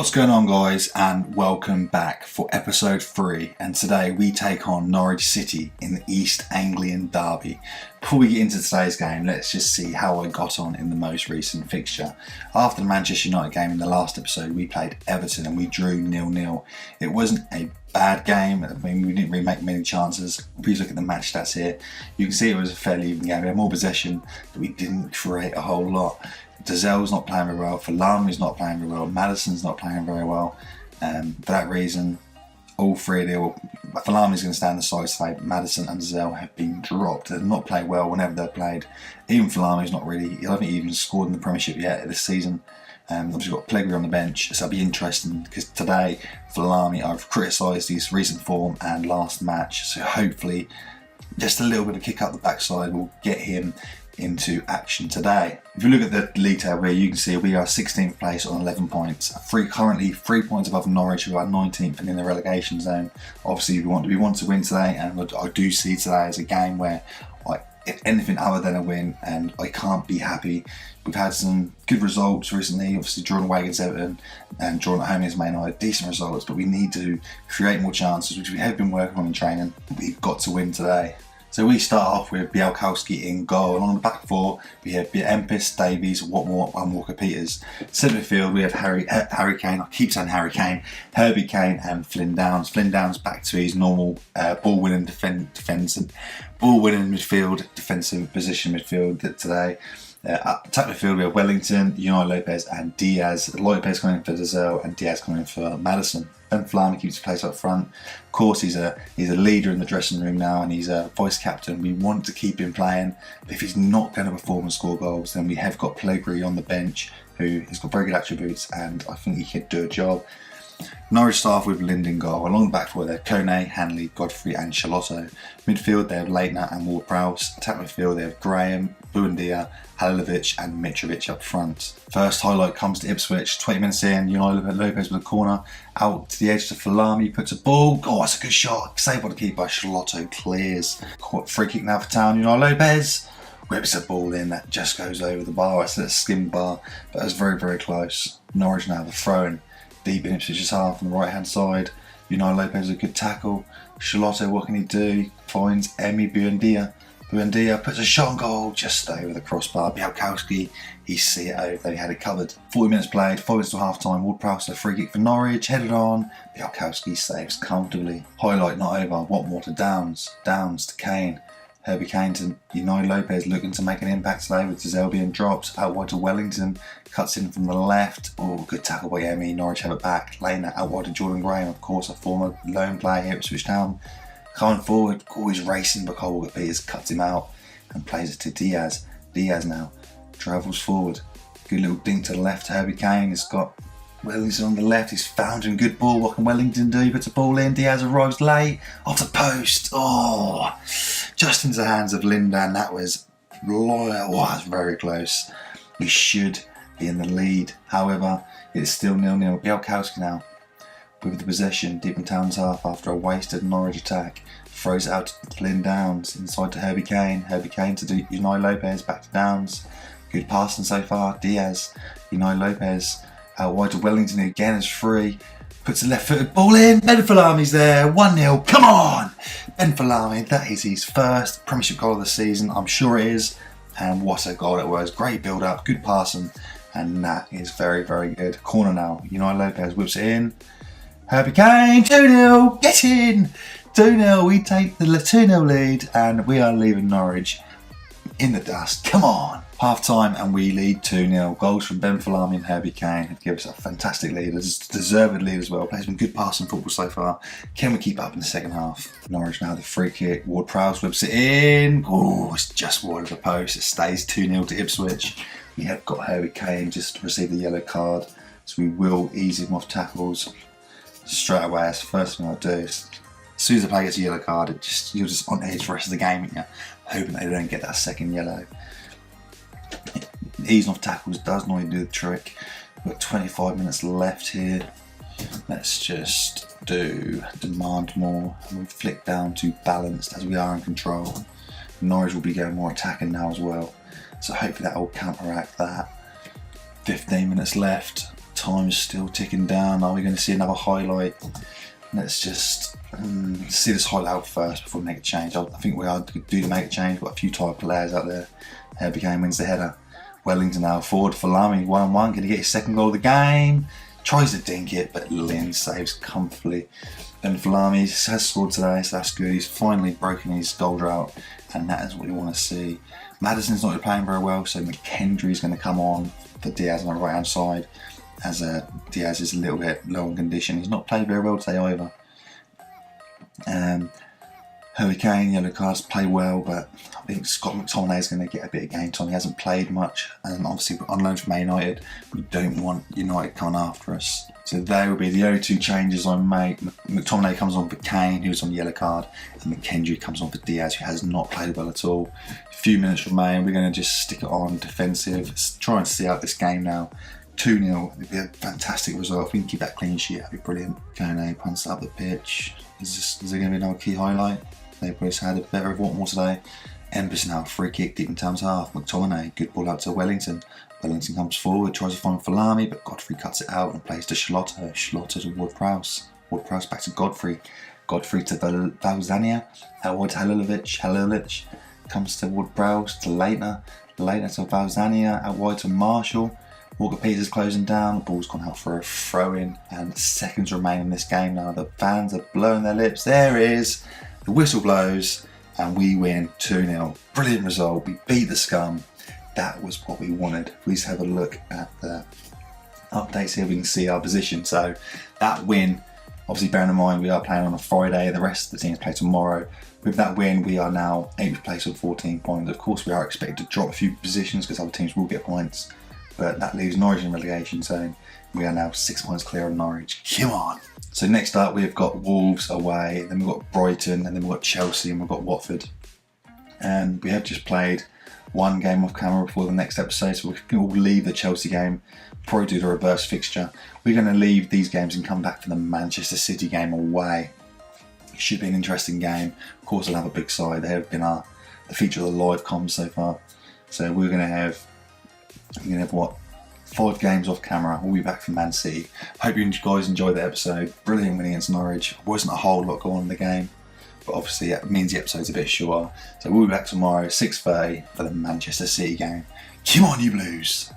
What's going on, guys, and welcome back for episode 3, and today we take on Norwich City in the East Anglian Derby. Before we get into today's game, let's just see how I got on in the most recent fixture. After the Manchester United game in the last episode, we played Everton and we drew 0-0. It wasn't a bad game. I mean, we didn't really make many chances. Please look at the match stats here. You can see it was a fairly even game. We had more possession, but we didn't create a whole lot. Dazell's not playing very well, Falami's not playing very well, Madison's not playing very well. For that reason, all three of them, Falami's going to stand the side today, but Madison and Dazell have been dropped. They've not played well whenever they've played. Even Falami's not really, I don't think he even scored in the Premiership yet this season. Obviously got Pellegrini on the bench, so it'll be interesting because today, Falami, I've criticised his recent form and last match, so hopefully just a little bit of kick up the backside will get him into action today. If you look at the league table here, you can see we are 16th place on 11 points. Currently 3 points above Norwich, who are 19th and in the relegation zone. Obviously, we want to win today, and I do see today as a game where if anything other than a win, and I can't be happy. We've had some good results recently, obviously drawing away against Everton and drawing at home against Man United, decent results, but we need to create more chances, which we have been working on in training. We've got to win today. So we start off with Bielkowski in goal, and on the back four we have Empis, Davies, Watmore and Walker-Peters. Centre midfield we have Harry Kane, I keep saying Harry Kane, Herbie Kane and Flynn Downs. Flynn Downs back to his normal ball-winning defensive position midfield today. Attack midfield we have Wellington, Unai Lopez and Diaz. Lopez coming in for Dazell and Diaz coming in for Madison. Ben Falami keeps his place up front. Of course, he's a leader in the dressing room now, and he's a vice captain. We want to keep him playing, but if he's not going to perform and score goals, then we have got Pellegrini on the bench, who has got very good attributes, and I think he could do a job. Norwich start with Linden goal. Along the back four they have Kone, Hanley, Godfrey and Charlotto. Midfield they have Leitner and Ward-Prowse. Attack midfield they have Graham, Buendia, Halilovic and Mitrovic up front. First highlight comes to Ipswich. 20 minutes in, Unai Lopez with a corner. Out to the edge to Falami, puts a ball. Oh, that's a good shot. Saved by the keeper. Charlotto clears. Free kick now for Town. Unai Lopez whips a ball in that just goes over the bar. It's a skim bar, but it was very, very close. Norwich now have a throw-in. Deep in Ipswich's half on the right hand side. Unai Lopez a good tackle. Charlotto, what can he do? He finds Buendia. Buendia puts a shot on goal just over the crossbar. Bielkowski, he see it over, he had it covered. 40 minutes played, 5 minutes to half time. Ward-Prowse a free kick for Norwich, headed on. Bielkowski saves comfortably. Highlight not over. Watmore to Downs. Downs to Kane. Herbie Kane to Unai Lopez looking to make an impact today with Dazell being dropped. Out wide to Wellington, cuts in from the left. Oh, good tackle by Emi. Norwich have it back. Laying that out wide to Jordan Graham, of course, a former lone player here at Ipswich Town. Coming forward, always racing, but Walker-Peters cuts him out and plays it to Diaz. Diaz now travels forward. Good little dink to the left. Herbie Kane has got Wellington on the left. He's found a good ball. What can Wellington do? He puts a ball in. Diaz arrives late. Off the post. Oh, just into the hands of Linda. That was that's very close. We should be in the lead. However, it's still 0-0. Bielkowski now with the possession deep in Town's half after a wasted Norwich attack. Throws it out to Flynn Downs. Inside to Herbie Kane. Herbie Kane to Unai Lopez. Back to Downs. Good passing so far. Diaz. Unai Lopez. Out wide to Wellington, who again is free. Puts a left-footed ball in. Ben Falami's there. 1-0. Come on! Ben Falami, that is his first Premiership goal of the season. I'm sure it is. And what a goal it was. Great build-up, good passing. And that is very, very good. Corner now. Unai Lopez whips it in. Herbie Kane, 2-0. Get in! 2-0. We take the 2-0 lead. And we are leaving Norwich in the dust. Come on! Half time and we lead 2-0. Goals from Ben Falami and Herbie Kane give us a fantastic lead, a deserved lead as well. Plays some good passing football so far. Can we keep up in the second half? Norwich now the free kick. Ward-Prowse whips it in. Oh, it's just wide of the post. It stays 2-0 to Ipswich. We have got Herbie Kane just received the yellow card, so we will ease him off tackles straight away. That's the first thing I'll do. As soon as the player gets a yellow card, you're just on edge for the rest of the game, hoping they don't get that second yellow. Easing off tackles does not do the trick. We've got 25 minutes left here. Let's just do demand more, and we'll flick down to balanced as we are in control. Norwich will be going more attacking now as well, so hopefully that will counteract that. 15 minutes left. Time's still ticking down. Are we going to see another highlight? Let's just see this highlight out first before we make a change. I think we are due to make a change. We've got a few tired players out there. Herbie Kane wins the header. Wellington now forward for Lamy, 1-1. Going to get his second goal of the game. Tries to dink it, but Lynn saves comfortably. And Falami has scored today, so that's good. He's finally broken his goal drought, and that is what we want to see. Maddison's not playing very well, so McKendry's going to come on for Diaz on the right hand side, as Diaz is a little bit low on condition. He's not played very well today either. Harry Kane, yellow cards, play well, but I think Scott McTominay is going to get a bit of game time. He hasn't played much, and obviously on loan from Man United, we don't want United coming after us. So they will be the only two changes I make. McTominay comes on for Kane, who's on the yellow card, and McKendry comes on for Diaz, who has not played well at all. A few minutes remain. We're going to just stick it on defensive, try and see out this game now. 2-0, it'd be a fantastic result. If we can keep that clean sheet, that'd be brilliant. Kane punts up the pitch. Is there going to be another key highlight? They've just had a better of more today. Embers now, free kick deep in Tam's half. McTominay, good ball out to Wellington. Wellington comes forward, tries to find Falami, but Godfrey cuts it out and plays to Schlotter. Schlotter to Ward-Prowse. Ward-Prowse back to Godfrey. Godfrey to Valzania. Out to Halilovic. Halilovic comes to Ward-Prowse, to Leitner. Leitner to Valzania. Out wide to Marshall. Walker-Peters closing down. The ball's gone out for a throw-in, and seconds remain in this game now. The fans are blowing their lips. There it is. The whistle blows and we win 2-0. Brilliant result. We beat the scum. That was what we wanted. Please have a look at the updates here. We can see our position. So that win, obviously bearing in mind we are playing on a Friday. The rest of the teams play tomorrow. With that win, we are now 8th place with 14 points. Of course, we are expected to drop a few positions because other teams will get points. But that leaves Norwich in relegation zone. We are now 6 points clear of Norwich. Come on! So next up we've got Wolves away, then we've got Brighton, and then we've got Chelsea, and we've got Watford. And we have just played one game off camera before the next episode, so we'll leave the Chelsea game, probably do the reverse fixture. We're going to leave these games and come back for the Manchester City game away. It should be an interesting game. Of course, they'll have a big side. They have been the feature of the live comms so far. So we're going to have what? 5 games off camera. We'll be back from Man City. Hope you guys enjoyed the episode. Brilliant win against Norwich. Wasn't a whole lot going on in the game, but obviously it means the episode's a bit shorter. So we'll be back tomorrow, 6:30 for the Manchester City game. Come on, you Blues!